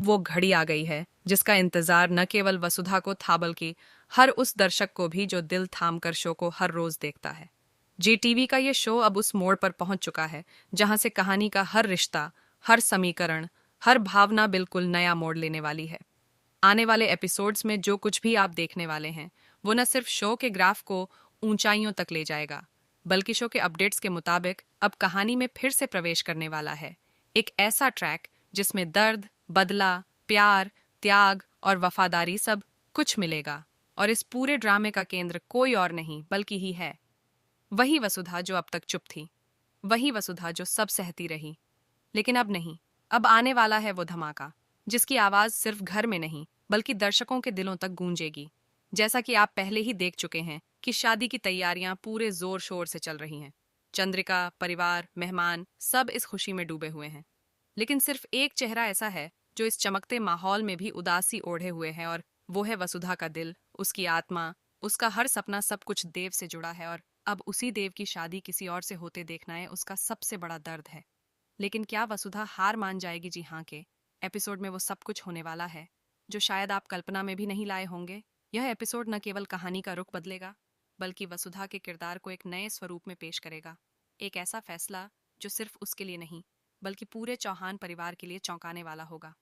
वो घड़ी आ गई है जिसका इंतजार न केवल वसुधा को था बल्कि हर उस दर्शक को भी जो दिल थाम कर शो को हर रोज देखता है। जी टीवी का ये शो अब उस मोड़ पर पहुंच चुका है जहां से कहानी का हर रिश्ता, हर समीकरण, हर भावना बिल्कुल नया मोड़ लेने वाली है। आने वाले एपिसोड्स में जो कुछ भी आप देखने वाले हैं वो न सिर्फ शो के ग्राफ को ऊंचाइयों तक ले जाएगा, बल्कि शो के अपडेट्स के मुताबिक अब कहानी में फिर से प्रवेश करने वाला है। एक ऐसा ट्रैक जिसमें दर्द, बदला, प्यार, त्याग और वफादारी सब कुछ मिलेगा। और इस पूरे ड्रामे का केंद्र कोई और नहीं बल्कि ही है वही वसुधा जो अब तक चुप थी, वही वसुधा जो सब सहती रही। लेकिन अब नहीं, अब आने वाला है वो धमाका जिसकी आवाज सिर्फ घर में नहीं बल्कि दर्शकों के दिलों तक गूंजेगी। जैसा कि आप पहले ही देख चुके हैं कि शादी की तैयारियां पूरे जोर शोर से चल रही हैं। चंद्रिका, परिवार, मेहमान सब इस खुशी में डूबे हुए हैं। लेकिन सिर्फ एक चेहरा ऐसा है जो इस चमकते माहौल में भी उदासी ओढ़े हुए है, और वो है वसुधा का दिल, उसकी आत्मा, उसका हर सपना, सब कुछ देव से जुड़ा है। और अब उसी देव की शादी किसी और से होते देखना है उसका सबसे बड़ा दर्द है। लेकिन क्या वसुधा हार मान जाएगी? जी हाँ, के एपिसोड में वो सब कुछ होने वाला है जो शायद आप कल्पना में भी नहीं लाए होंगे। यह एपिसोड न केवल कहानी का रुख बदलेगा बल्कि वसुधा के किरदार को एक नए स्वरूप में पेश करेगा। एक ऐसा फैसला जो सिर्फ उसके लिए नहीं बल्कि पूरे चौहान परिवार के लिए चौंकाने वाला होगा।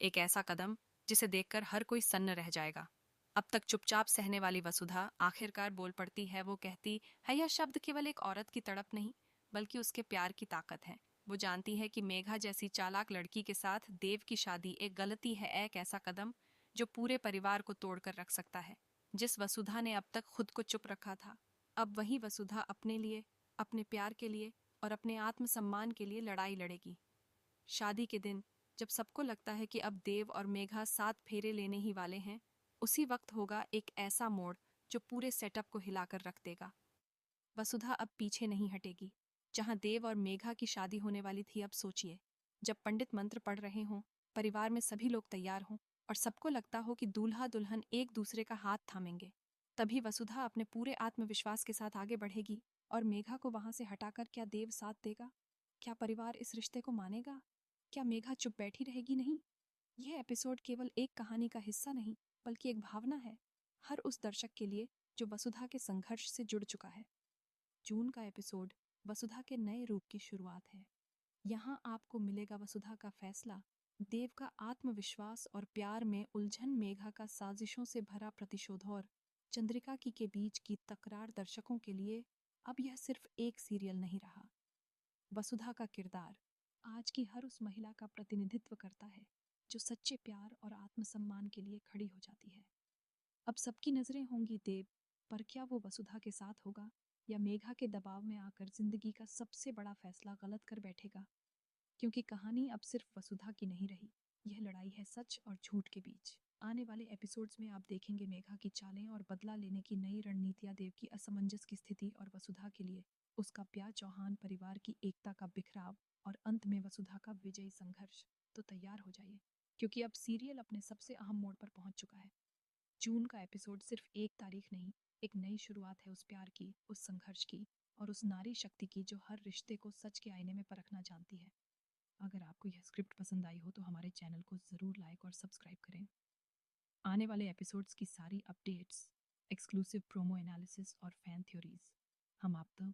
एक ऐसा कदम जिसे देखकर हर कोई सन्न रह जाएगा। अब तक चुपचाप सहने वाली वसुधा आखिरकार बोल पड़ती है। वो कहती है, यह शब्द केवल एक औरत की तड़प नहीं बल्कि उसके प्यार की ताकत है। वो जानती है कि मेघा जैसी चालाक लड़की के साथ देव की शादी एक गलती है, एक ऐसा कदम जो पूरे परिवार को तोड़कर रख सकता है। जिस वसुधा ने अब तक खुद को चुप रखा था, अब वही वसुधा अपने लिए, अपने प्यार के लिए और अपने आत्मसम्मान के लिए लड़ाई लड़ेगी। शादी के दिन जब सबको लगता है कि अब देव और मेघा साथ फेरे लेने ही वाले हैं, उसी वक्त होगा एक ऐसा मोड़ जो पूरे सेटअप को हिलाकर रख देगा। वसुधा अब पीछे नहीं हटेगी। जहां देव और मेघा की शादी होने वाली थी, अब सोचिए, जब पंडित मंत्र पढ़ रहे हों, परिवार में सभी लोग तैयार हों और सबको लगता हो कि दूल्हा दुल्हन एक दूसरे का हाथ थामेंगे, तभी वसुधा अपने पूरे आत्मविश्वास के साथ आगे बढ़ेगी। और मेघा को वहां से हटाकर क्या देव साथ देगा? क्या परिवार इस रिश्ते को मानेगा? क्या मेघा चुप बैठी रहेगी? नहीं, यह एपिसोड केवल एक कहानी का हिस्सा नहीं बल्कि एक भावना है, हर उस दर्शक के लिए जो वसुधा के संघर्ष से जुड़ चुका है। जून का एपिसोड वसुधा के नए रूप की शुरुआत है। यहाँ आपको मिलेगा वसुधा का फैसला, देव का आत्मविश्वास और प्यार में उलझन, मेघा का साजिशों से भरा प्रतिशोध और चंद्रिका की के बीच की तकरार। दर्शकों के लिए अब यह सिर्फ एक सीरियल नहीं रहा। वसुधा का किरदार आज की हर उस महिला का प्रतिनिधित्व करता है जो सच्चे प्यार और आत्मसम्मान के लिए खड़ी हो जाती है। अब सबकी नजरें होंगी देव पर, क्या वो वसुधा के साथ होगा या मेघा के दबाव में आकर जिंदगी का सबसे बड़ा फैसला गलत कर बैठेगा? क्योंकि कहानी अब सिर्फ वसुधा की नहीं रही, यह लड़ाई है सच और झूठ के बीच। आने वाले एपिसोड्स में आप देखेंगे मेघा की चालें और बदला लेने की नई रणनीतियां, देव की असमंजस की स्थिति और वसुधा के लिए उसका प्यार, चौहान परिवार की एकता का बिखराव और अंत में वसुधा का विजयी संघर्ष। तो तैयार हो जाइए, क्योंकि अब सीरियल अपने सबसे अहम मोड़ पर पहुंच चुका है। जून का एपिसोड सिर्फ एक तारीख नहीं, एक नई शुरुआत है उस प्यार की, उस संघर्ष की और उस नारी शक्ति की जो हर रिश्ते को सच के आईने में परखना जानती है। अगर आपको यह स्क्रिप्ट पसंद आई हो तो हमारे चैनल को ज़रूर लाइक और सब्सक्राइब करें। आने वाले एपिसोड्स की सारी अपडेट्स, एक्सक्लूसिव प्रोमो एनालिसिस और फैन थ्योरीज हम आप तक